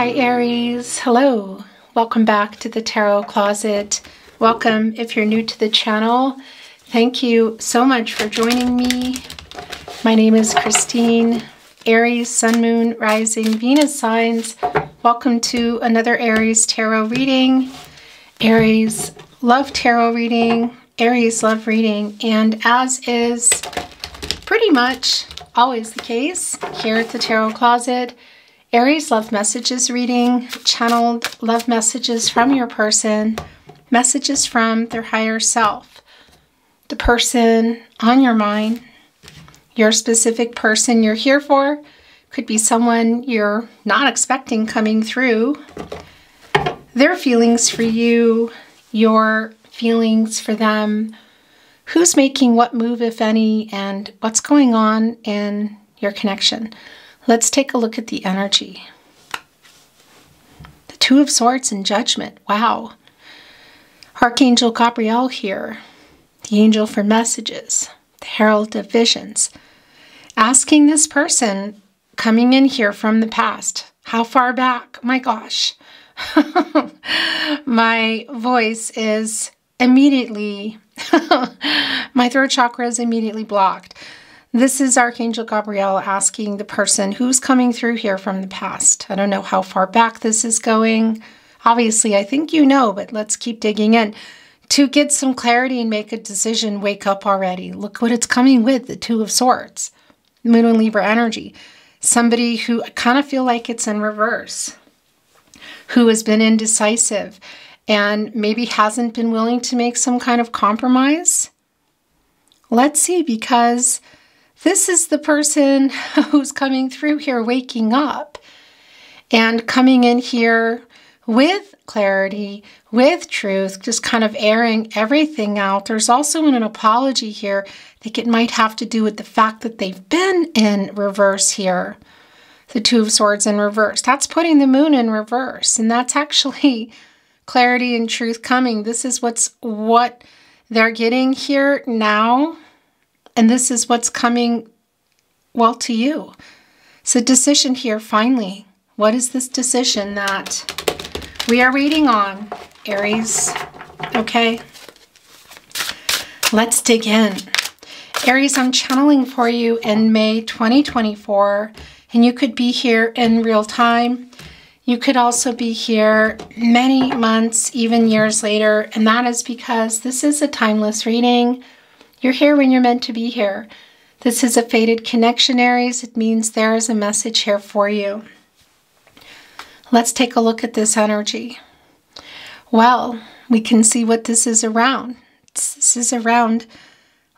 Hi Aries, hello. Welcome back to the Tarot Closet. Welcome if you're new to the channel. Thank you so much for joining me. My name is Christine. Aries, Sun, Moon, Rising, Venus signs. Welcome to another Aries tarot reading. Aries love tarot reading. Aries love reading. And as is pretty much always the case here at the Tarot Closet, Aries love messages reading, channeled love messages from your person, messages from their higher self, the person on your mind, your specific person you're here for. Could be someone you're not expecting coming through. Their feelings for you, your feelings for them, who's making what move, if any, and what's going on in your connection. Let's take a look at the energy. The Two of Swords and Judgment. Wow. Archangel Gabriel here. The angel for messages. The herald of visions. Asking this person coming in here from the past. How far back? My gosh. My voice is immediately, my throat chakra is immediately blocked. This is Archangel Gabriel asking the person who's coming through here from the past. I don't know how far back this is going. Obviously, I think you know, but let's keep digging in. To get some clarity and make a decision, wake up already. Look what it's coming with, the Two of Swords. Moon and Libra energy. Somebody who I kind of feel like it's in reverse. Who has been indecisive and maybe hasn't been willing to make some kind of compromise. Let's see, because this is the person who's coming through here waking up and coming in here with clarity, with truth, just kind of airing everything out. There's also an apology here. I think it might have to do with the fact that they've been in reverse here. The Two of Swords in reverse. That's putting the moon in reverse. And that's actually clarity and truth coming. This is what they're getting here now. And this is what's coming, well, to you. It's a decision here, finally. What is this decision that we are reading on, Aries? Okay. Let's dig in. Aries, I'm channeling for you in May 2024, and you could be here in real time. You could also be here many months, even years later, and that is because this is a timeless reading. You're here when you're meant to be here. This is a fated connection, Aries. It means there is a message here for you. Let's take a look at this energy. Well, we can see what this is around. This is around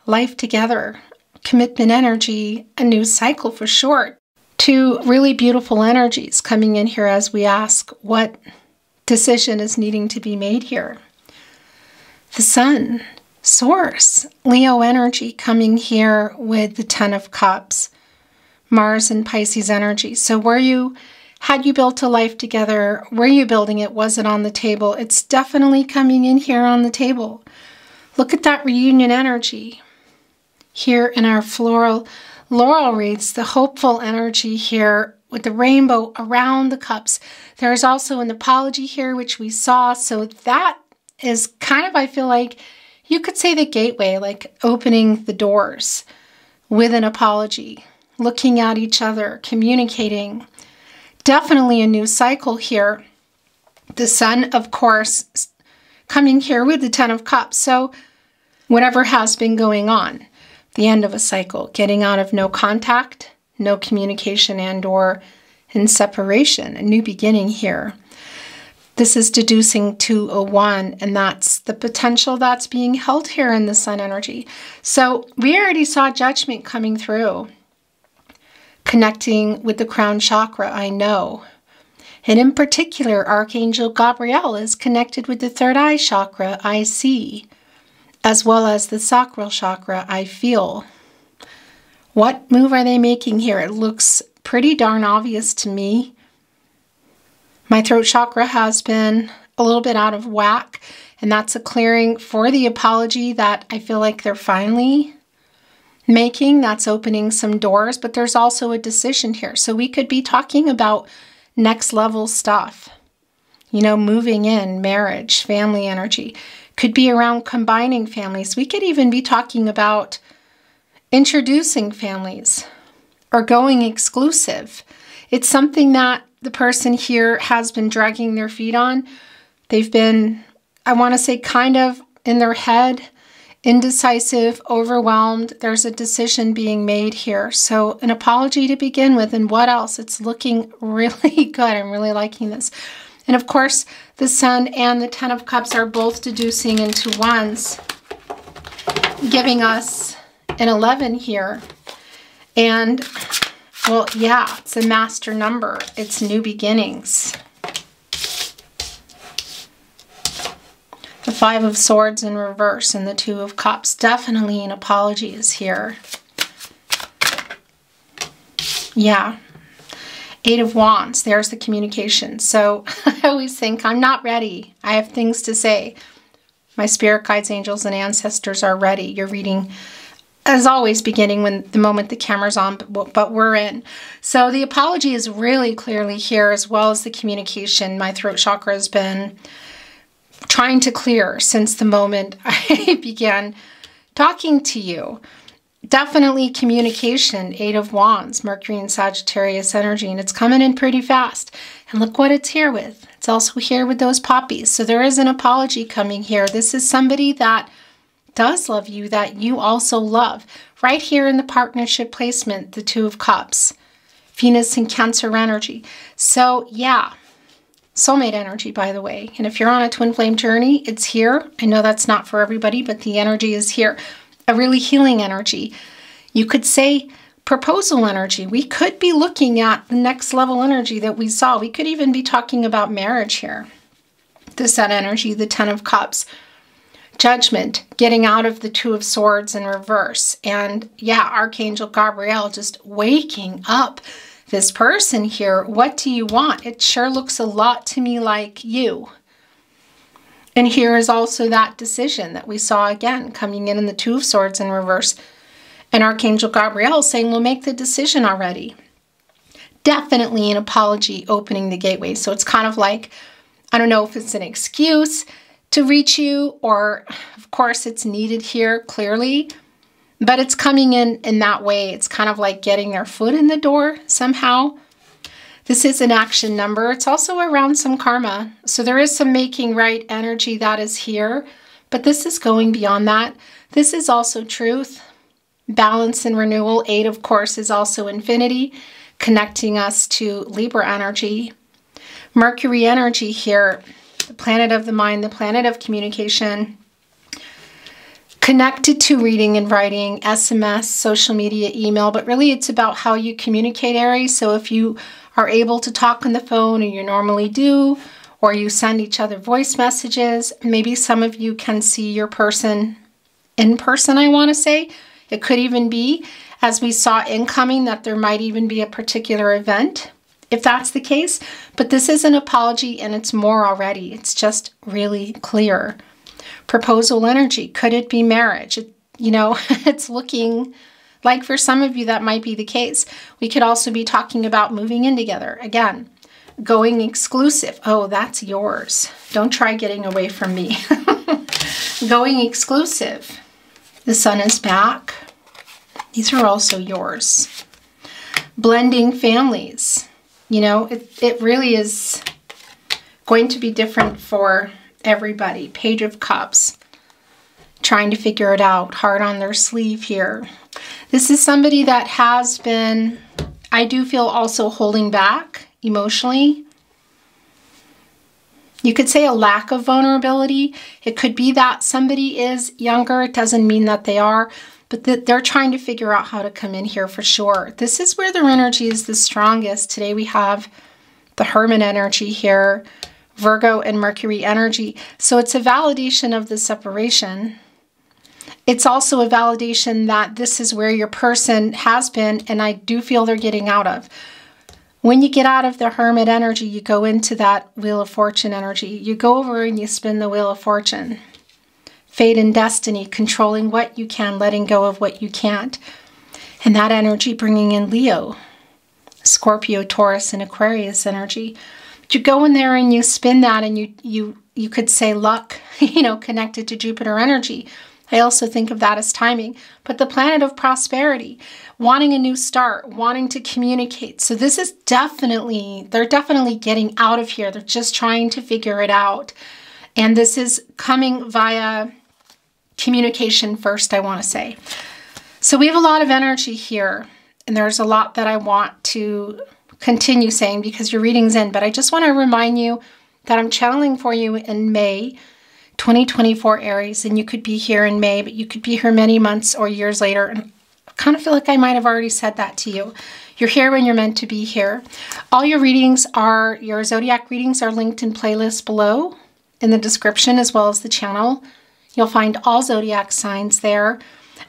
life together, commitment energy, a new cycle for short. Two really beautiful energies coming in here as we ask what decision is needing to be made here. The Sun. Source, Leo energy coming here with the Ten of Cups, Mars and Pisces energy. So had you built a life together? Were you building it? Was it on the table? It's definitely coming in here on the table. Look at that reunion energy here in our floral laurel wreaths, the hopeful energy here with the rainbow around the cups. There's also an apology here, which we saw. So that is kind of, I feel like, you could say the gateway, like opening the doors with an apology, looking at each other, communicating. Definitely a new cycle here. The Sun, of course, coming here with the Ten of Cups. So whatever has been going on, the end of a cycle, getting out of no contact, no communication and or in separation, a new beginning here. This is deducing to a one, and that's the potential that's being held here in the Sun energy. So we already saw judgment coming through, connecting with the crown chakra, I know. And in particular, Archangel Gabriel is connected with the third eye chakra, I see, as well as the sacral chakra, I feel. What move are they making here? It looks pretty darn obvious to me. My throat chakra has been a little bit out of whack, and that's a clearing for the apology that I feel like they're finally making. That's opening some doors, but there's also a decision here. So we could be talking about next level stuff. You know, moving in, marriage, family energy. Could be around combining families. We could even be talking about introducing families or going exclusive. It's something that the person here has been dragging their feet on. They've been, I want to say, kind of in their head, indecisive, overwhelmed. There's a decision being made here. So an apology to begin with. And what else? It's looking really good. I'm really liking this. And of course, the Sun and the Ten of Cups are both deducing into ones, giving us an 11 here. And, well, yeah, it's a master number. It's new beginnings. The Five of Swords in reverse and the Two of Cups. Definitely an apology is here. Yeah. Eight of Wands. There's the communication. So I always think, I'm not ready. I have things to say. My spirit guides, angels, and ancestors are ready. You're reading, as always, beginning when the moment the camera's on, but we're in. So the apology is really clearly here, as well as the communication. My throat chakra has been trying to clear since the moment I began talking to you. Definitely communication, Eight of Wands, Mercury and Sagittarius energy, and it's coming in pretty fast. And look what it's here with. It's also here with those poppies. So there is an apology coming here. This is somebody that does love you, that you also love. Right here in the partnership placement, the Two of Cups, Venus and Cancer energy. So yeah, soulmate energy, by the way. And if you're on a twin flame journey, it's here. I know that's not for everybody, but the energy is here. A really healing energy. You could say proposal energy. We could be looking at the next level energy that we saw. We could even be talking about marriage here. The Sun energy, the Ten of Cups. Judgment, getting out of the Two of Swords in reverse. And yeah, Archangel Gabriel just waking up this person here. What do you want? It sure looks a lot to me like you. And here is also that decision that we saw again coming in the Two of Swords in reverse. And Archangel Gabriel saying, well, make the decision already. Definitely an apology opening the gateway. So it's kind of like, I don't know if it's an excuse to reach you, or of course it's needed here clearly, but it's coming in that way. It's kind of like getting their foot in the door somehow. This is an action number. It's also around some karma. So there is some making right energy that is here, but this is going beyond that. This is also truth, balance and renewal. Eight, of course, is also infinity, connecting us to Libra energy. Mercury energy here, the planet of the mind, the planet of communication, connected to reading and writing, SMS, social media, email, but really it's about how you communicate, Aries. So if you are able to talk on the phone, and you normally do, or you send each other voice messages, maybe some of you can see your person in person, I want to say. It could even be, as we saw incoming, that there might even be a particular event, if that's the case. But this is an apology, and it's more already. It's just really clear. Proposal energy. Could it be marriage? You know, it's looking like for some of you that might be the case. We could also be talking about moving in together. Again, going exclusive. Oh, that's yours. Don't try getting away from me. Going exclusive. The Sun is back. These are also yours. Blending families. You know, it really is going to be different for everybody. Page of Cups. Trying to figure it out. Heart on their sleeve here. This is somebody that has been, I do feel, also holding back emotionally. You could say a lack of vulnerability. It could be that somebody is younger. It doesn't mean that they are, but that they're trying to figure out how to come in here for sure. This is where their energy is the strongest. Today we have the Hermit energy here, Virgo and Mercury energy. So it's a validation of the separation. It's also a validation that this is where your person has been, and I do feel they're getting out of. When you get out of the Hermit energy, you go into that Wheel of Fortune energy. You go over and you spin the Wheel of Fortune. Fate and destiny, controlling what you can, letting go of what you can't. And that energy bringing in Leo. Scorpio, Taurus, and Aquarius energy. But you go in there and you spin that, and you could say luck, connected to Jupiter energy. I also think of that as timing. But the planet of prosperity, wanting a new start, wanting to communicate. So this is they're definitely getting out of here. They're just trying to figure it out. And this is coming via communication first, I want to say. So we have a lot of energy here. And there's a lot that I want to continue saying because your reading's in. But I just want to remind you that I'm channeling for you in May 2024, Aries. And you could be here in May, but you could be here many months or years later. And I kind of feel like I might have already said that to you. You're here when you're meant to be here. All your zodiac readings are linked in playlists below in the description, as well as the channel. You'll find all zodiac signs there,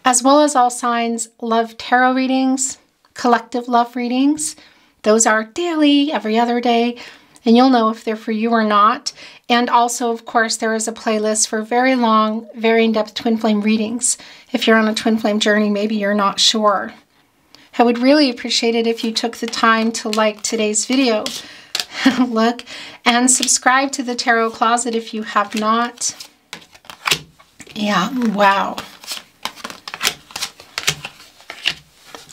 as well as all signs love tarot readings, collective love readings. Those are daily, every other day, and you'll know if they're for you or not. And also, of course, there is a playlist for very long, very in-depth twin flame readings. If you're on a twin flame journey, maybe you're not sure. I would really appreciate it if you took the time to like today's video, look, and subscribe to the Tarot Closet if you have not. Yeah, wow.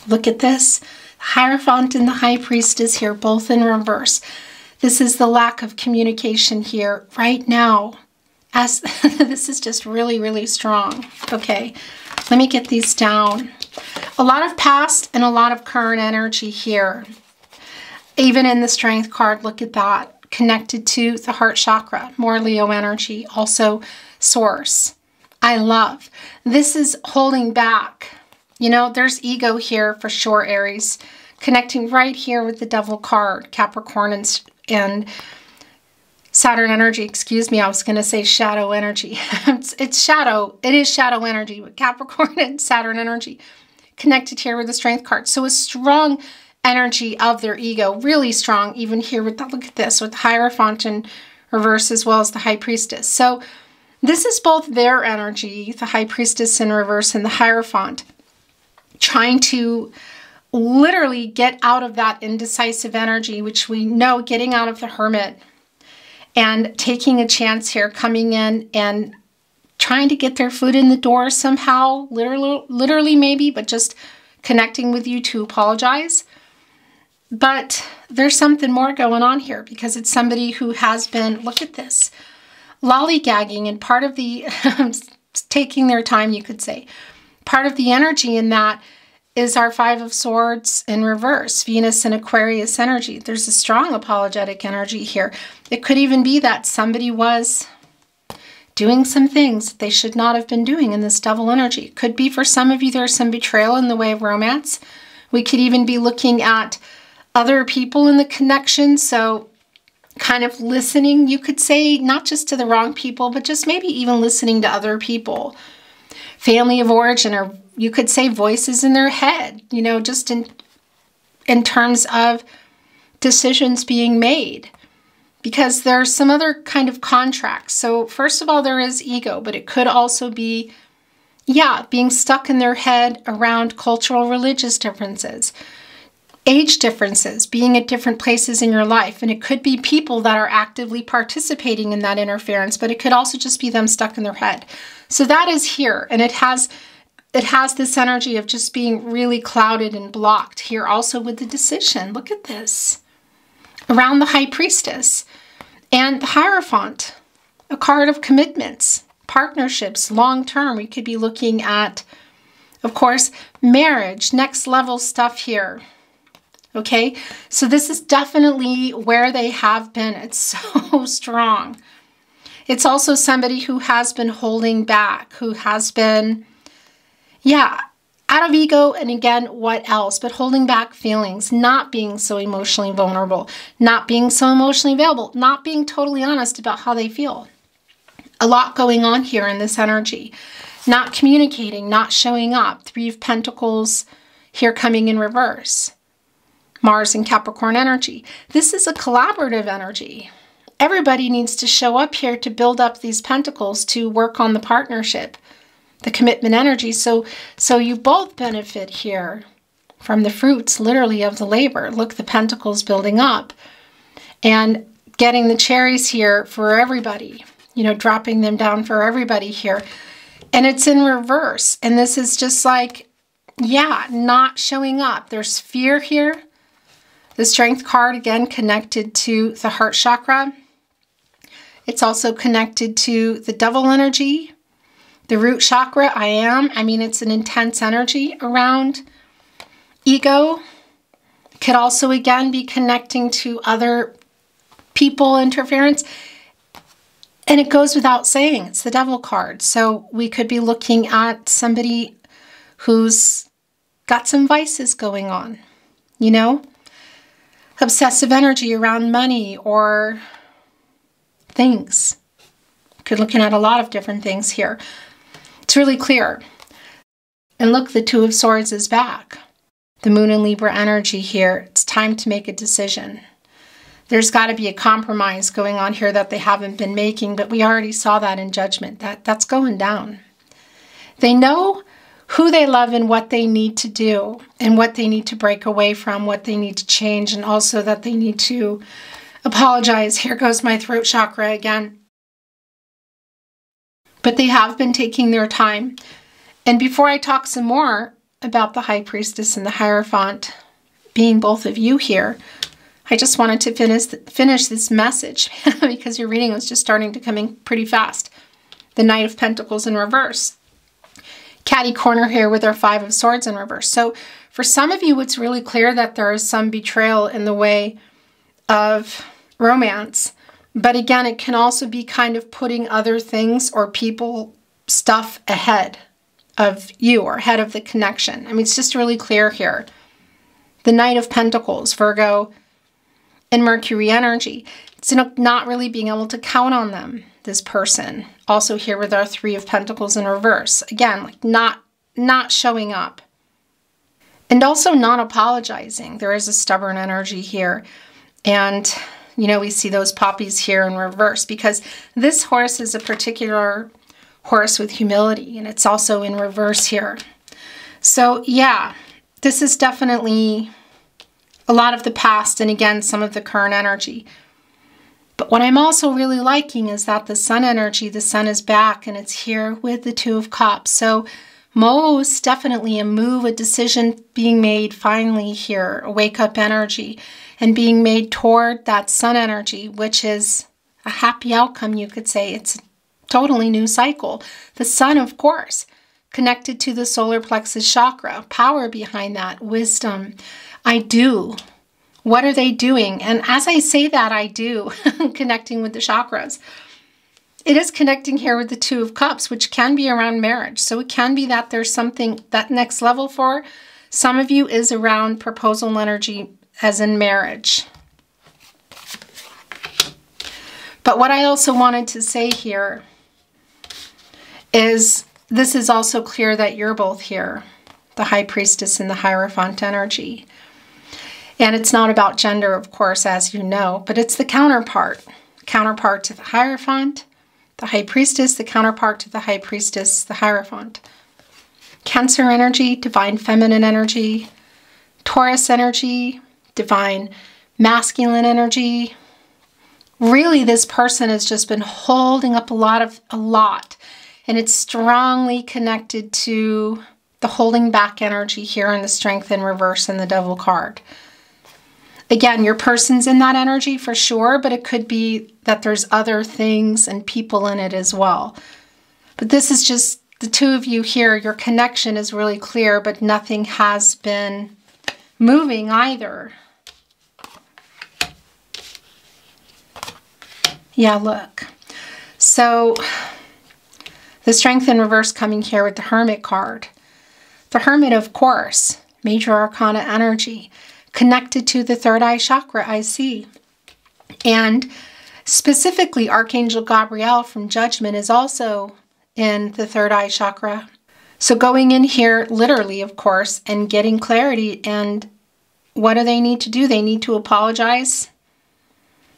Look at this. Hierophant and the High Priestess here, both in reverse. This is the lack of communication here right now. As this is just really, really strong. Okay, let me get these down. A lot of past and a lot of current energy here. Even in the Strength card, look at that. Connected to the heart chakra, more Leo energy, also Source. I love. This is holding back. There's ego here for sure, Aries. Connecting right here with the Devil card, Capricorn and Saturn energy. Excuse me, I was going to say shadow energy. It's shadow. It is shadow energy, but Capricorn and Saturn energy connected here with the Strength card. So a strong energy of their ego, really strong, even here with look at this, with the Hierophant in reverse as well as the High Priestess. So this is both their energy, the High Priestess in reverse and the Hierophant, trying to literally get out of that indecisive energy, which we know, getting out of the Hermit and taking a chance here, coming in and trying to get their foot in the door somehow, literally maybe, but just connecting with you to apologize. But there's something more going on here because it's somebody who has been, look at this, lollygagging, and part of the, taking their time, you could say. Part of the energy in that is our Five of Swords in reverse, Venus and Aquarius energy. There's a strong apologetic energy here. It could even be that somebody was doing some things that they should not have been doing in this Devil energy. It could be for some of you there's some betrayal in the way of romance. We could even be looking at other people in the connection, so kind of listening, you could say, not just to the wrong people, but just maybe even listening to other people. Family of origin, or you could say voices in their head, just in terms of decisions being made. Because there's some other kind of contracts. So first of all, there is ego, but it could also be, being stuck in their head around cultural, religious differences. Age differences, being at different places in your life. And it could be people that are actively participating in that interference, but it could also just be them stuck in their head. So that is here. And it has this energy of just being really clouded and blocked here also with the decision. Look at this. Around the High Priestess and the Hierophant, a card of commitments, partnerships, long-term. We could be looking at, of course, marriage, next level stuff here. Okay, so this is definitely where they have been. It's so strong. It's also somebody who has been holding back, who has been, out of ego, and again, what else? But holding back feelings, not being so emotionally vulnerable, not being so emotionally available, not being totally honest about how they feel. A lot going on here in this energy. Not communicating, not showing up. Three of Pentacles here coming in reverse. Mars and Capricorn energy. This is a collaborative energy. Everybody needs to show up here to build up these pentacles to work on the partnership, the commitment energy. So you both benefit here from the fruits, literally, of the labor. Look, the pentacles building up. And getting the cherries here for everybody. You know, dropping them down for everybody here. And it's in reverse. And this is just like, yeah, not showing up. There's fear here. The Strength card, again, connected to the heart chakra. It's also connected to the Devil energy, the root chakra, I mean, it's an intense energy around ego. Could also, again, be connecting to other people interference. And it goes without saying, it's the Devil card. So we could be looking at somebody who's got some vices going on, you know? Obsessive energy around money or things. Could looking at a lot of different things here. It's really clear. And look, the Two of Swords is back. The Moon and Libra energy here. It's time to make a decision. There's got to be a compromise going on here that they haven't been making, but we already saw that in Judgment. That's going down. They know who they love and what they need to do and what they need to break away from, what they need to change, and also that they need to apologize. Here goes my throat chakra again. But they have been taking their time. And before I talk some more about the High Priestess and the Hierophant being both of you here, I just wanted to finish this message because your reading was just starting to come in pretty fast. The Knight of Pentacles in reverse. Catty corner here with our Five of Swords in reverse. So for some of you, it's really clear that there is some betrayal in the way of romance. But again, it can also be kind of putting other things or people, stuff ahead of you or ahead of the connection. I mean, it's just really clear here. The Knight of Pentacles, Virgo, and Mercury energy. It's not really being able to count on them, this person. Also here with our Three of Pentacles in reverse. Again, like not showing up. And also not apologizing. There is a stubborn energy here. And, you know, we see those poppies here in reverse because this horse is a particular horse with humility. And it's also in reverse here. So, yeah, this is definitely a lot of the past and, again, some of the current energy. But what I'm also really liking is that the Sun energy, the Sun is back and it's here with the Two of Cups. So most definitely a move, a decision being made finally here, a wake-up energy, and being made toward that Sun energy, which is a happy outcome, you could say. It's a totally new cycle. The Sun, of course, connected to the solar plexus chakra, power behind that, wisdom. I do. What are they doing? And as I say that, I do, connecting with the chakras. It is connecting here with the Two of Cups, which can be around marriage. So it can be that there's something, that next level for some of you is around proposal energy, as in marriage. But what I also wanted to say here is this is also clear that you're both here, the High Priestess and the Hierophant energy. And it's not about gender, of course, as you know, but it's the counterpart to the Hierophant, the High Priestess, the counterpart to the High Priestess, the Hierophant. Cancer energy, divine feminine energy, Taurus energy, divine masculine energy. Really, this person has just been holding up a lot, and it's strongly connected to the holding back energy here in the Strength in reverse and the Devil card. Again, your person's in that energy for sure, but it could be that there's other things and people in it as well. But this is just the two of you here. Your connection is really clear, but nothing has been moving either. Yeah, look. So the Strength in reverse coming here with the Hermit card. The Hermit, of course, major arcana energy, connected to the third eye chakra, I see. And specifically, Archangel Gabriel from Judgment is also in the third eye chakra. So going in here, literally, of course, and getting clarity. And what do they need to do? They need to apologize.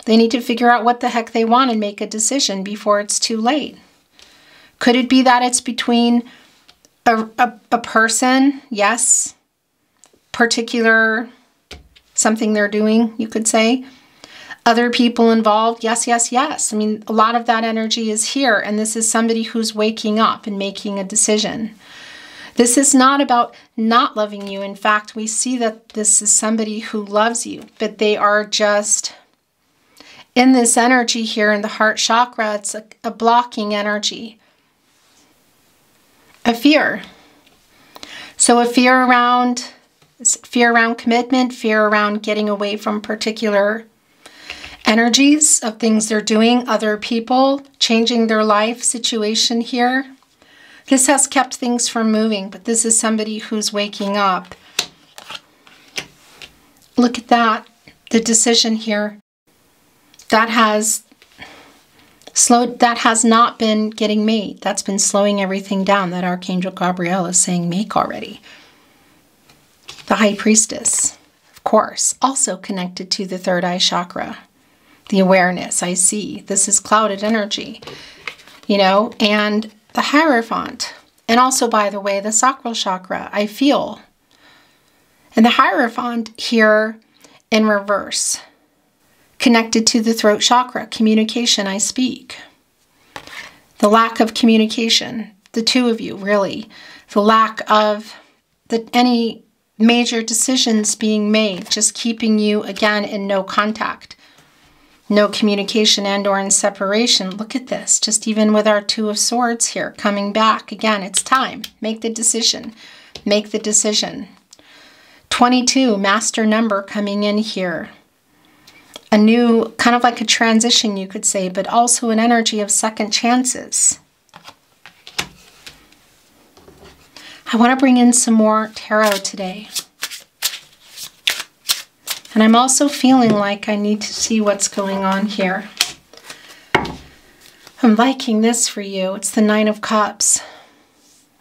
They need to figure out what the heck they want and make a decision before it's too late. Could it be that it's between a person, yes, particular something they're doing, you could say. Other people involved, yes, yes, yes. I mean, a lot of that energy is here, and this is somebody who's waking up and making a decision. This is not about not loving you. In fact, we see that this is somebody who loves you, but they are just in this energy here in the heart chakra. It's a blocking energy, a fear. So a fear around commitment, fear around getting away from particular energies of things they're doing, other people, changing their life situation here. This has kept things from moving, but this is somebody who's waking up. Look at that, the decision here. That has not been getting made. That's been slowing everything down. That Archangel Gabriel is saying make already. The High Priestess, of course, also connected to the third eye chakra. The awareness, I see. This is clouded energy, you know, and the Hierophant. And also, by the way, the sacral chakra, I feel. And the Hierophant here in reverse, connected to the throat chakra, communication, I speak. The lack of communication, the two of you, really. The lack of any major decisions being made, just keeping you, again, in no contact. No communication and or in separation. Look at this. Just even with our Two of Swords here, coming back. Again, it's time. Make the decision. Make the decision. 22, master number coming in here. A new, kind of like a transition, you could say, but also an energy of second chances. I want to bring in some more tarot today. And I'm also feeling like I need to see what's going on here. I'm liking this for you. It's the Nine of Cups.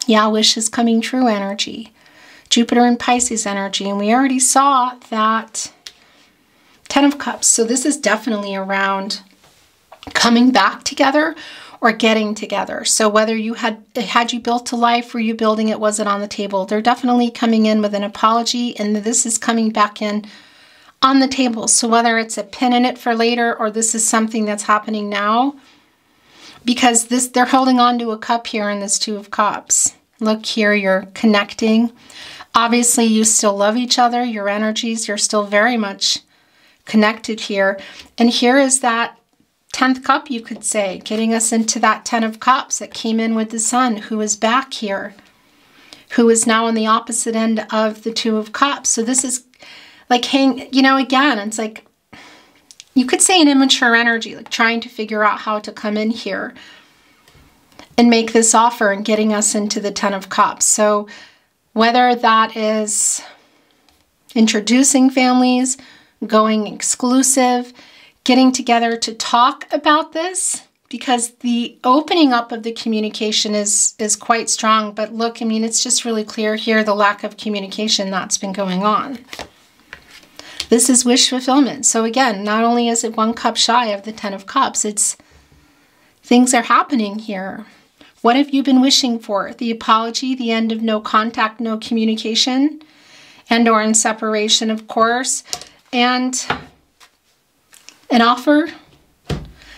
Yeah, wish is coming true energy. Jupiter and Pisces energy. And we already saw that Ten of Cups. So this is definitely around coming back together or getting together. So whether you had you built a life, were you building it, was it on the table? They're definitely coming in with an apology, and this is coming back in on the table. So whether it's a pin in it for later or this is something that's happening now, because they're holding on to a cup here in this Two of Cups. Look here, you're connecting. Obviously, you still love each other, your energies, you're still very much connected here. And here is that 10th cup, you could say, getting us into that 10 of Cups that came in with the Sun, who is back here, who is now on the opposite end of the Two of Cups. So this is like, again, it's like, you could say an immature energy, like trying to figure out how to come in here and make this offer and getting us into the 10 of Cups. So whether that is introducing families, going exclusive, getting together to talk about this, because the opening up of the communication is quite strong. But look, I mean, it's just really clear here, the lack of communication that's been going on. This is wish fulfillment. So again, not only is it one cup shy of the 10 of Cups, it's things are happening here. What have you been wishing for? The apology, the end of no contact, no communication, and or in separation, of course, and an offer,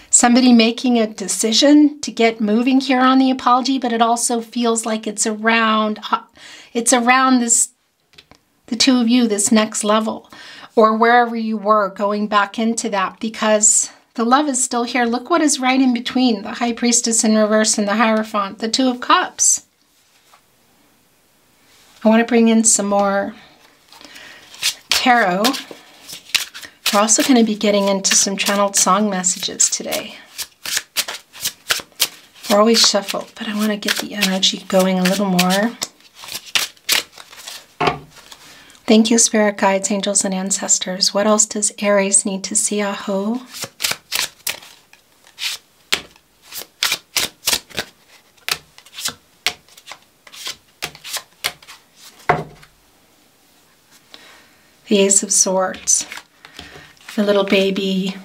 somebody making a decision to get moving here on the apology, but it also feels like it's around this, the two of you, this next level, or wherever you were, going back into that, because the love is still here. Look what is right in between the High Priestess in reverse and the Hierophant, the Two of Cups. I want to bring in some more tarot. We're also going to be getting into some channeled song messages today. We're always shuffled, but I want to get the energy going a little more. Thank you, Spirit Guides, Angels, and Ancestors. What else does Aries need to see? Aho. The Ace of Swords. The little baby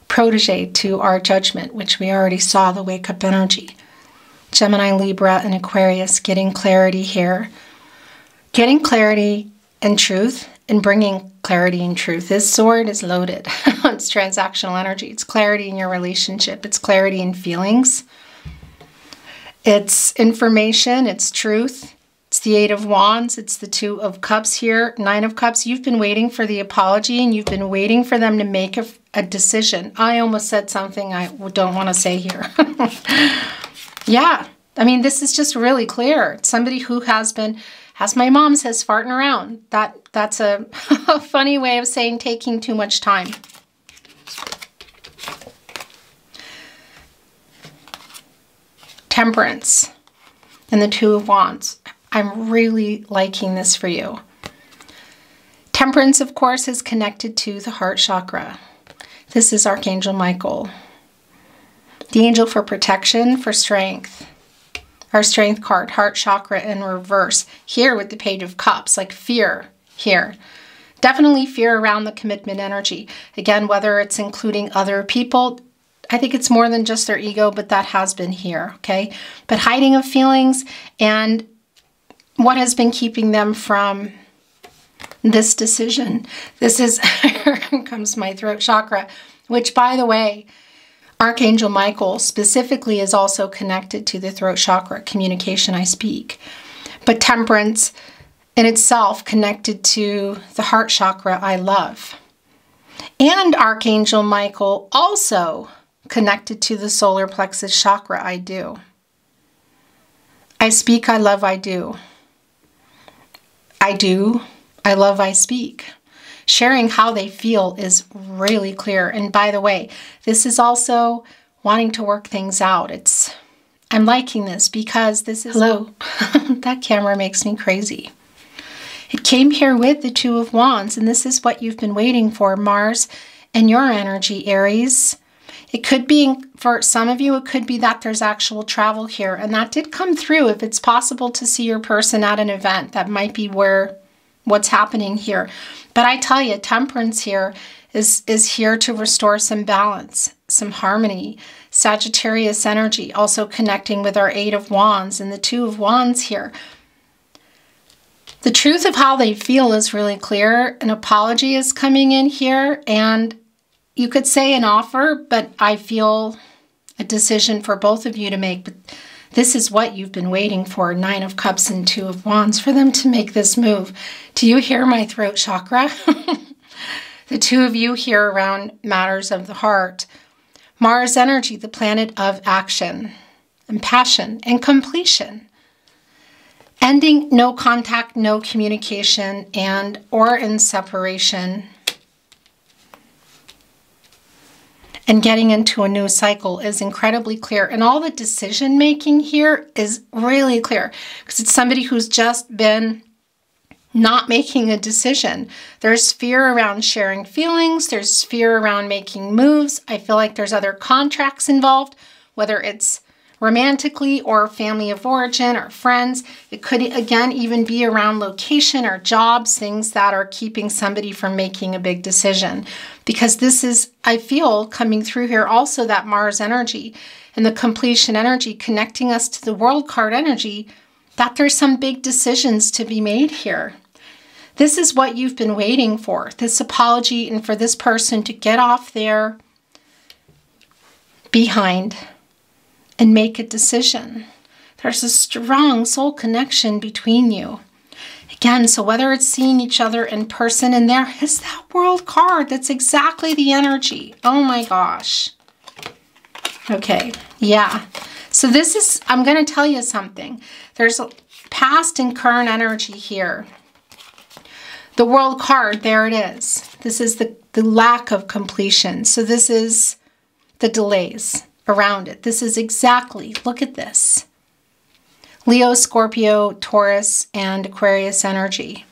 protege to our judgment, which we already saw, the wake-up energy. Gemini, Libra, and Aquarius getting clarity here. Getting clarity and truth and bringing clarity and truth. This sword is loaded. It's transactional energy. It's clarity in your relationship. It's clarity in feelings. It's information. It's truth. It's the Eight of Wands. It's the Two of Cups here. Nine of Cups. You've been waiting for the apology and you've been waiting for them to make a decision. I almost said something I don't want to say here. Yeah. I mean, this is just really clear. Somebody who has been, as my mom says, farting around. That's a funny way of saying taking too much time. Temperance and the Two of Wands. I'm really liking this for you. Temperance, of course, is connected to the heart chakra. This is Archangel Michael, the angel for protection, for strength. Our strength card, heart chakra in reverse. Here with the Page of Cups, like fear here. Definitely fear around the commitment energy. Again, whether it's including other people, I think it's more than just their ego, but that has been here, okay? But hiding of feelings and what has been keeping them from this decision. This is, here comes my throat chakra, which, by the way, Archangel Michael specifically is also connected to the throat chakra, communication, I speak. But temperance in itself connected to the heart chakra, I love. And Archangel Michael also connected to the solar plexus chakra, I do. I speak, I love, I do. I do, I love, I speak. Sharing how they feel is really clear. And by the way, this is also wanting to work things out. I'm liking this because this is... Hello. That camera makes me crazy. It came here with the Two of Wands, and this is what you've been waiting for, Mars and your energy, Aries. It could be, for some of you, it could be that there's actual travel here. And that did come through. If it's possible to see your person at an event, that might be what's happening here. But I tell you, temperance here is here to restore some balance, some harmony. Sagittarius energy, also connecting with our Eight of Wands and the Two of Wands here. The truth of how they feel is really clear. An apology is coming in here, and you could say an offer, but I feel a decision for both of you to make. But this is what you've been waiting for, Nine of Cups and Two of Wands, for them to make this move. Do you hear my throat chakra? The two of you here around matters of the heart. Mars energy, the planet of action and passion and completion. Ending no contact, no communication, or in separation. And getting into a new cycle is incredibly clear. And all the decision making here is really clear because it's somebody who's just been not making a decision. There's fear around sharing feelings. There's fear around making moves. I feel like there's other contracts involved, whether it's romantically or family of origin or friends. It could, again, even be around location or jobs, things that are keeping somebody from making a big decision. Because this is, I feel, coming through here also that Mars energy and the completion energy connecting us to the World card energy, that there's some big decisions to be made here. This is what you've been waiting for, this apology, and for this person to get off their behind and make a decision. There's a strong soul connection between you. Again, so whether it's seeing each other in person, and there is that World card, that's exactly the energy. Oh my gosh. Okay, yeah. So this is, I'm going to tell you something. There's a past and current energy here. The World card, there it is. This is the lack of completion. So this is the delays around it. This is exactly, look at this. Leo, Scorpio, Taurus, and Aquarius energy.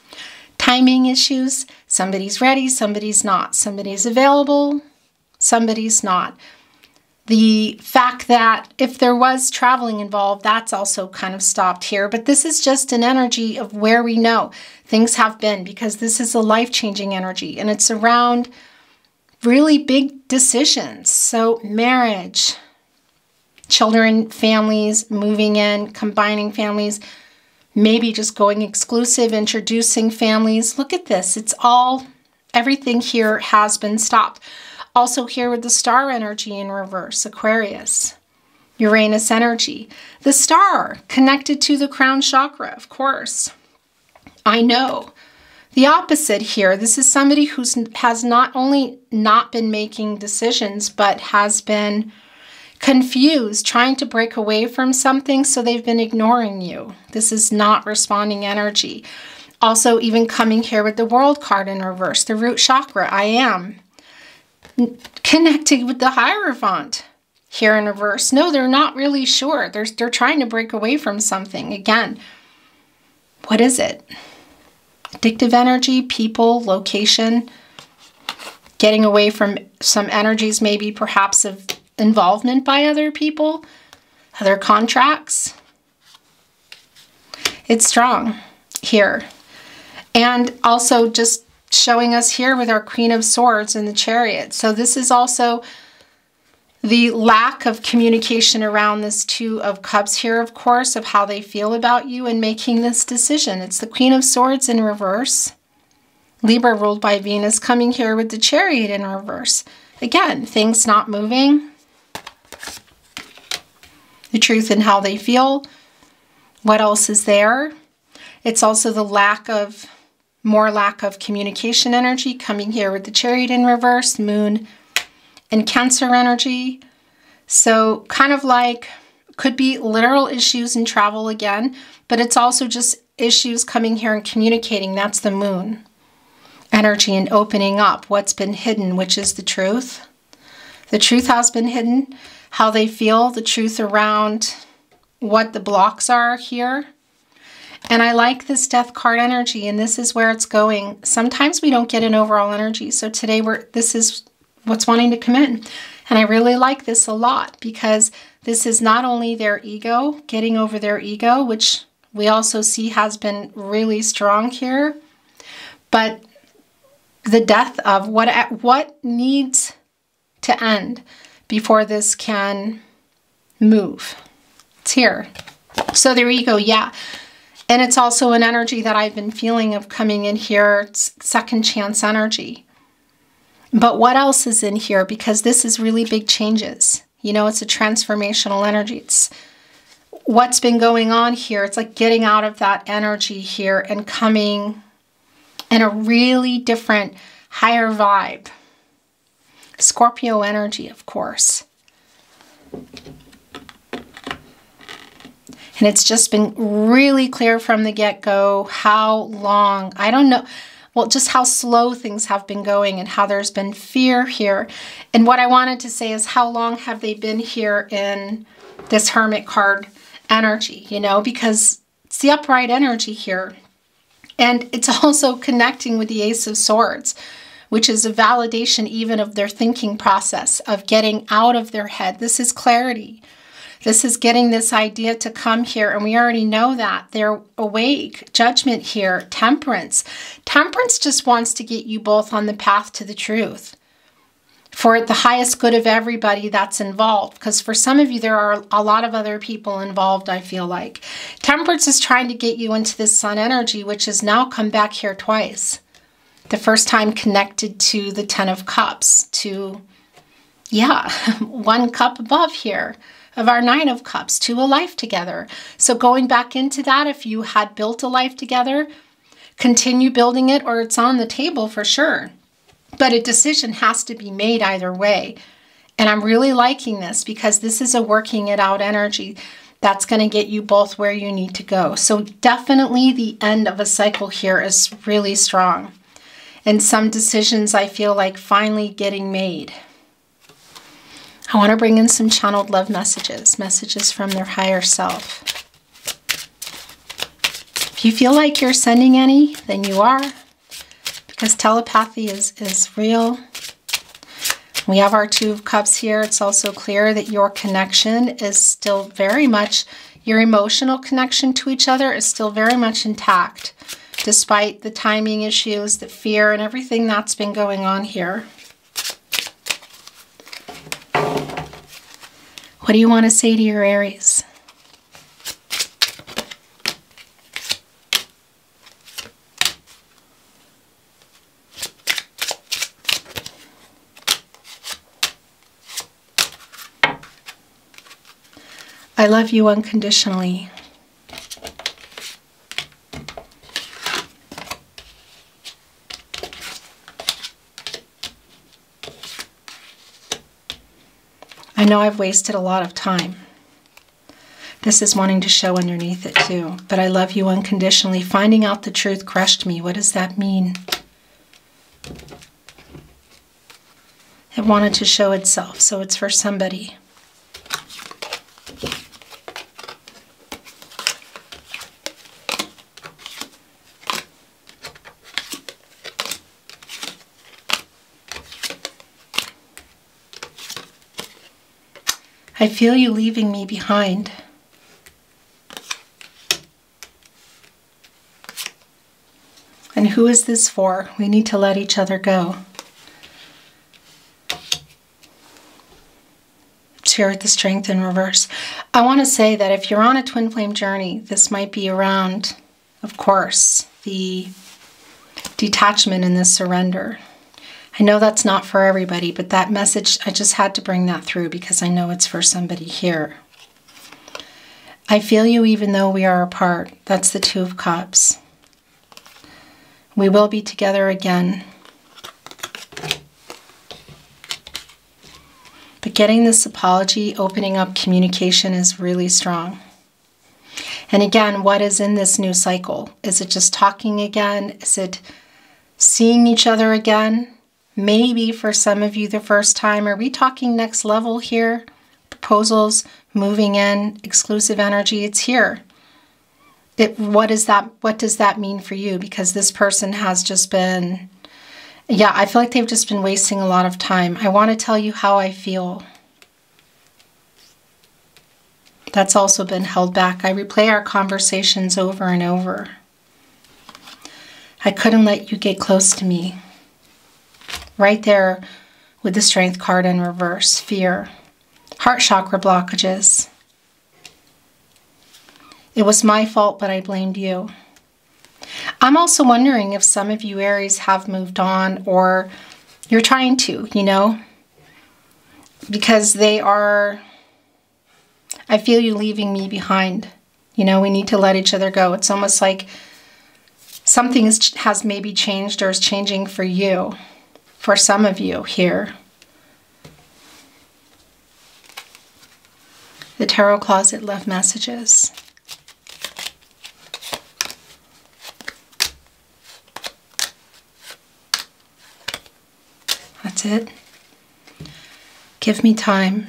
Timing issues. Somebody's ready, somebody's not. Somebody's available, somebody's not. The fact that if there was traveling involved, that's also kind of stopped here. But this is just an energy of where we know things have been, because this is a life-changing energy. And it's around really big decisions. So marriage, children, families, moving in, combining families, maybe just going exclusive, introducing families. Look at this. It's all, everything here has been stopped. Also here with the star energy in reverse, Aquarius, Uranus energy. The star connected to the crown chakra, of course. I know. The opposite here, this is somebody who has not only not been making decisions, but has been confused, trying to break away from something, so they've been ignoring you. This is not responding energy. Also, even coming here with the World card in reverse, the root chakra, I am connected with the Hierophant here in reverse. No, they're not really sure. They're trying to break away from something. Again, what is it? Addictive energy, people, location, getting away from some energies, maybe perhaps of involvement by other people, other contracts. It's strong here. And also just showing us here with our Queen of Swords and the Chariot. So this is also the lack of communication around this Two of Cups here, of course, of how they feel about you and making this decision. It's the Queen of Swords in reverse. Libra ruled by Venus coming here with the Chariot in reverse. Again, things not moving. The truth in how they feel. What else is there? It's also the more lack of communication energy coming here with the Chariot in reverse, Moon and Cancer energy. So kind of like, could be literal issues in travel again, but it's also just issues coming here and communicating. That's the Moon energy and opening up what's been hidden, which is the truth. The truth has been hidden, how they feel, the truth around what the blocks are here. And I like this Death card energy, and this is where it's going. Sometimes we don't get an overall energy. So today this is what's wanting to come in. And I really like this a lot, because this is not only their ego, getting over their ego, which we also see has been really strong here, but the death of what needs to end before this can move. It's here. So their ego, yeah. And it's also an energy that I've been feeling of coming in here. It's second chance energy. But what else is in here? Because this is really big changes. You know, it's a transformational energy. It's what's been going on here. It's like getting out of that energy here and coming in a really different, higher vibe. Scorpio energy, of course. And it's just been really clear from the get-go how long, I don't know, well, just how slow things have been going and how there's been fear here. And what I wanted to say is, how long have they been here in this Hermit card energy, you know, because it's the upright energy here. And it's also connecting with the Ace of Swords, which is a validation even of their thinking process, of getting out of their head. This is clarity. This is getting this idea to come here, and we already know that. They're awake. Judgment here. Temperance. Temperance just wants to get you both on the path to the truth for the highest good of everybody that's involved. Because for some of you, there are a lot of other people involved, I feel like. Temperance is trying to get you into this Sun energy, which has now come back here twice. The first time connected to the Ten of Cups, to, yeah, one cup above here of our Nine of Cups, to a life together. So going back into that, if you had built a life together, continue building it, or it's on the table for sure. But a decision has to be made either way. And I'm really liking this, because this is a working it out energy that's going to get you both where you need to go. So definitely the end of a cycle here is really strong. And some decisions I feel like finally getting made. I want to bring in some channeled love messages, messages from their higher self. If you feel like you're sending any, then you are, because telepathy is real. We have our Two of Cups here. It's also clear that your connection is still very much, your emotional connection to each other is still very much intact, despite the timing issues, the fear, and everything that's been going on here. What do you want to say to your Aries? I love you unconditionally. I know I've wasted a lot of time. This is wanting to show underneath it too. But I love you unconditionally. Finding out the truth crushed me. What does that mean? It wanted to show itself, so it's for somebody. I feel you leaving me behind. And who is this for? We need to let each other go. Here with the Strength in reverse. I want to say that if you're on a twin flame journey, this might be around, of course, the detachment and the surrender. I know that's not for everybody, but that message, I just had to bring that through because I know it's for somebody here. I feel you even though we are apart. That's the Two of Cups. We will be together again. But getting this apology, opening up communication is really strong. And again, what is in this new cycle? Is it just talking again? Is it seeing each other again? Maybe for some of you the first time. Are we talking next level here? Proposals, moving in, exclusive energy, it's here. What does that mean for you? Because this person has just been, yeah, I feel like they've just been wasting a lot of time. I want to tell you how I feel. That's also been held back. I replay our conversations over and over. I couldn't let you get close to me. Right there with the Strength card in reverse. Fear. Heart chakra blockages. It was my fault, but I blamed you. I'm also wondering if some of you Aries have moved on or you're trying to, you know, because they are, I feel you leaving me behind. You know, we need to let each other go. It's almost like something has maybe changed or is changing for you, for some of you here. The Tarot Closet Love Messages. That's it. Give me time.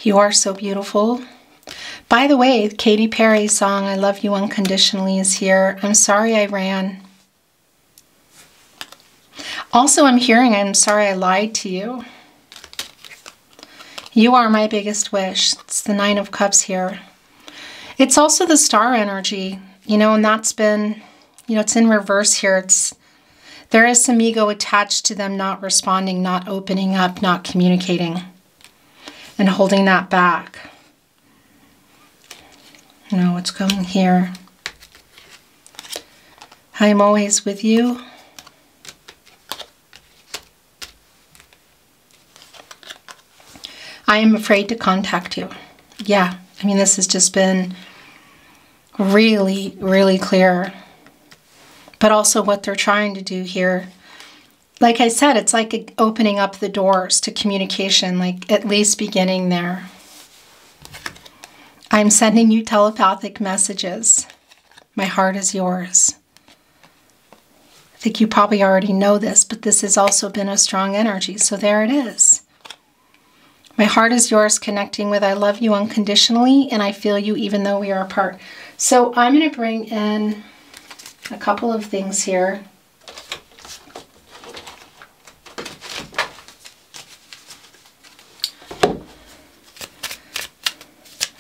You are so beautiful. By the way, Katy Perry's song, I Love You Unconditionally, is here. I'm sorry I ran. Also, I'm hearing I'm sorry I lied to you. You are my biggest wish. It's the Nine of Cups here. It's also the star energy, you know, and that's been, you know, it's in reverse here. There is some ego attached to them not responding, not opening up, not communicating, and holding that back. You know what's going here. I am always with you. I am afraid to contact you. Yeah, I mean, this has just been really, really clear. But also what they're trying to do here. Like I said, it's like opening up the doors to communication, like at least beginning there. I'm sending you telepathic messages. My heart is yours. I think you probably already know this, but this has also been a strong energy. So there it is. My heart is yours, connecting with I love you unconditionally, and I feel you even though we are apart. So I'm going to bring in a couple of things here.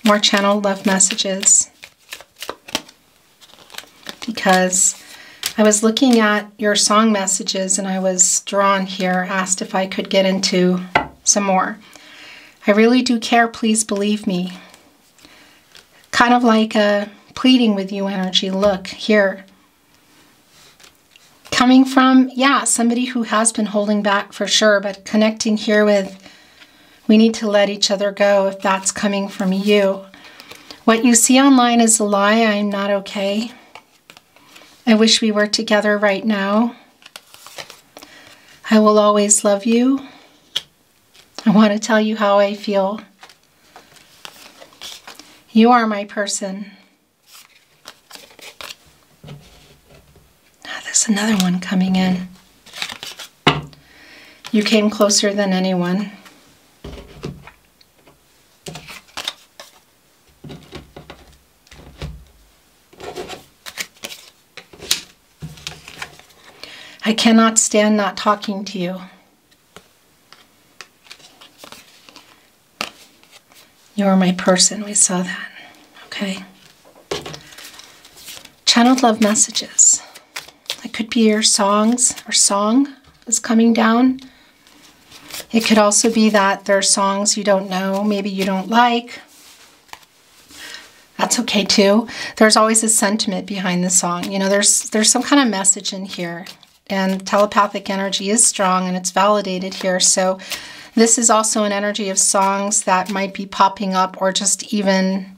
More channel love messages. Because I was looking at your song messages and I was drawn here, asked if I could get into some more. I really do care, please believe me. Kind of like a pleading with you energy. Look here. Coming from, yeah, somebody who has been holding back for sure, but connecting here with We need to let each other go if that's coming from you. What you see online is a lie. I'm not okay. I wish we were together right now. I will always love you. I want to tell you how I feel. You are my person. There's another one coming in. You came closer than anyone. I cannot stand not talking to you. You're my person. We saw that. Okay. Channeled love messages. It could be your songs or song is coming down. It could also be that there are songs you don't know, maybe you don't like. That's okay too. There's always a sentiment behind the song. You know, there's some kind of message in here. And telepathic energy is strong and it's validated here. So this is also an energy of songs that might be popping up, or just even,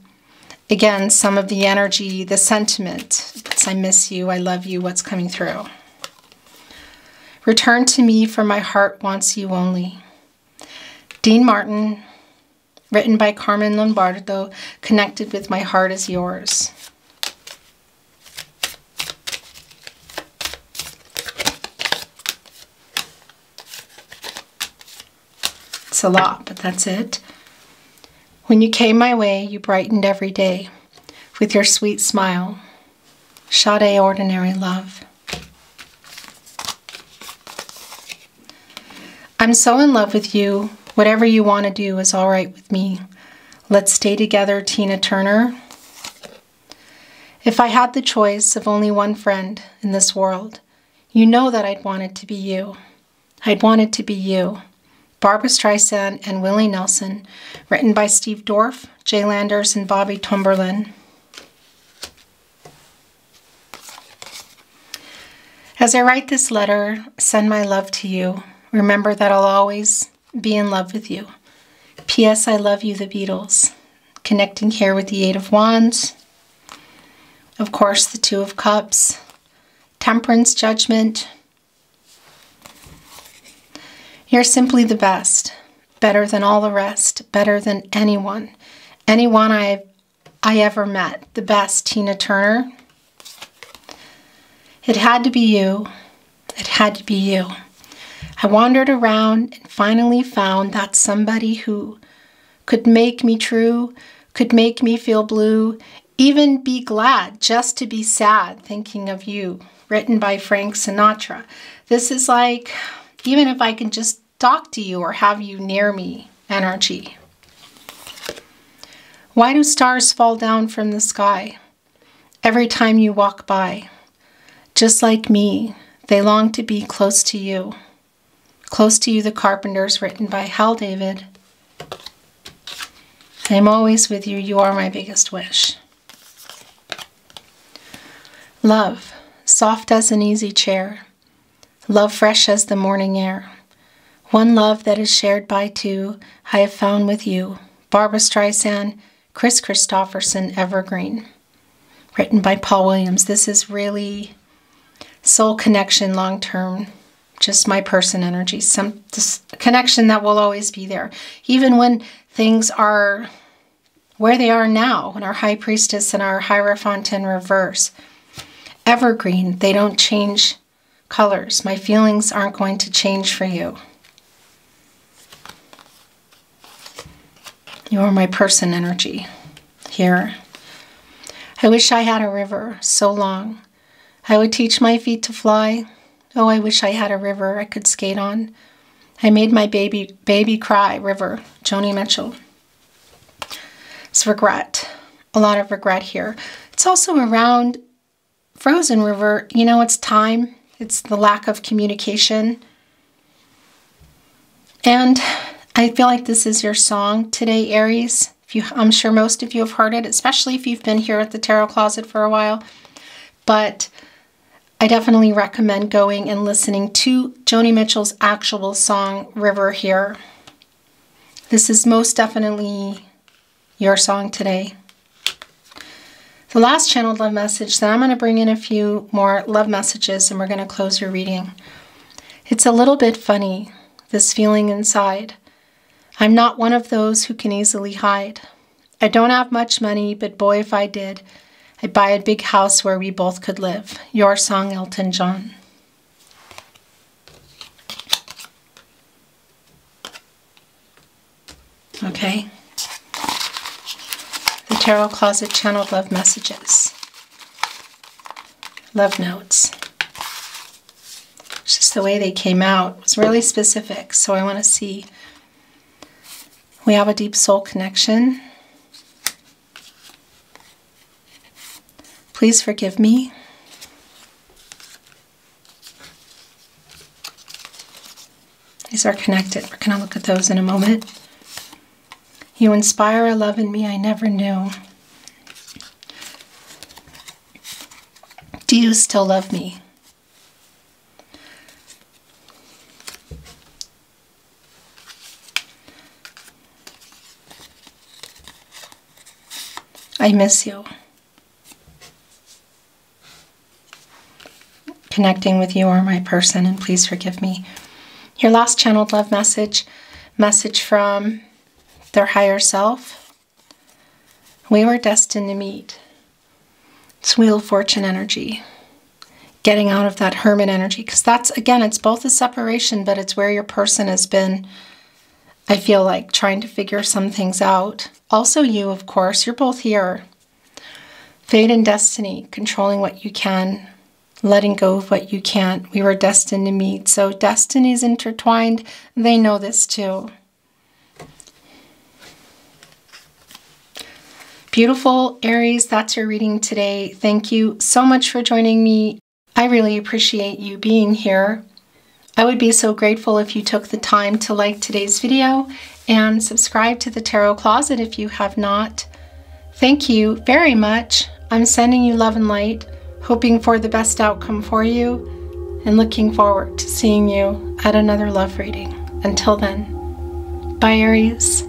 again, some of the energy, the sentiment. It's I miss you, I love you, what's coming through. Return to me, for my heart wants you only. Dean Martin, written by Carmen Lombardo, connected with My Heart Is Yours. It's a lot, but that's it. When you came my way, you brightened every day with your sweet smile. Sade, ordinary love. I'm so in love with you. Whatever you want to do is all right with me. Let's stay together, Tina Turner. If I had the choice of only one friend in this world, you know that I'd want it to be you. I'd want it to be you. Barbra Streisand and Willie Nelson, written by Steve Dorff, Jay Landers, and Bobby Tomberlin. As I write this letter, send my love to you. Remember that I'll always be in love with you. P.S. I love you, the Beatles. Connecting here with the Eight of Wands. Of course, the Two of Cups. Temperance, Judgment. You're simply the best. Better than all the rest. Better than anyone. Anyone I ever met. The best, Tina Turner. It had to be you. It had to be you. I wandered around and finally found that somebody who could make me true, could make me feel blue, even be glad just to be sad thinking of you. Written by Frank Sinatra. This is like, even if I can just talk to you or have you near me, energy. Why do stars fall down from the sky every time you walk by? Just like me, they long to be close to you. Close to You, the Carpenters, written by Hal David. I'm always with you. You are my biggest wish. Love, soft as an easy chair. Love fresh as the morning air. One love that is shared by two, I have found with you. Barbra Streisand, Chris Christopherson, Evergreen. Written by Paul Williams. This is really soul connection, long-term. Just my person energy, this connection that will always be there. Even when things are where they are now, when our High Priestess and our Hierophant in reverse. Evergreen, they don't change colors. My feelings aren't going to change for you. You are my person energy here. I wish I had a river so long. I would teach my feet to fly. Oh, I wish I had a river I could skate on. I made my baby cry, river, Joni Mitchell. It's regret, a lot of regret here. It's also around Frozen River. You know, it's time. It's the lack of communication. And I feel like this is your song today, Aries. I'm sure most of you have heard it, especially if you've been here at the Tarot Closet for a while. But I definitely recommend going and listening to Joni Mitchell's actual song, River, here. This is most definitely your song today. The last channeled love message, then I'm going to bring in a few more love messages and we're going to close your reading. It's a little bit funny, this feeling inside. I'm not one of those who can easily hide. I don't have much money, but boy, if I did, I'd buy a big house where we both could live. Your song, Elton John. Okay. The Tarot Closet channeled love messages. Love notes. It's just the way they came out. It was really specific, so I want to see. We have a deep soul connection. Please forgive me. These are connected. We're going to look at those in a moment. You inspire a love in me I never knew. Do you still love me? I miss you. Connecting with you or my person, and please forgive me. Your last channeled love message from their higher self. We were destined to meet. It's Wheel of Fortune energy. Getting out of that Hermit energy, because that's, again, it's both a separation, but it's where your person has been, I feel like, trying to figure some things out. Also you, of course, you're both here. Fate and destiny, controlling what you can, letting go of what you can't. We were destined to meet. So destiny's intertwined. They know this too. Beautiful Aries, that's your reading today. Thank you so much for joining me. I really appreciate you being here. I would be so grateful if you took the time to like today's video and subscribe to the Tarot Closet if you have not. Thank you very much. I'm sending you love and light, hoping for the best outcome for you, and looking forward to seeing you at another love reading. Until then, bye Aries.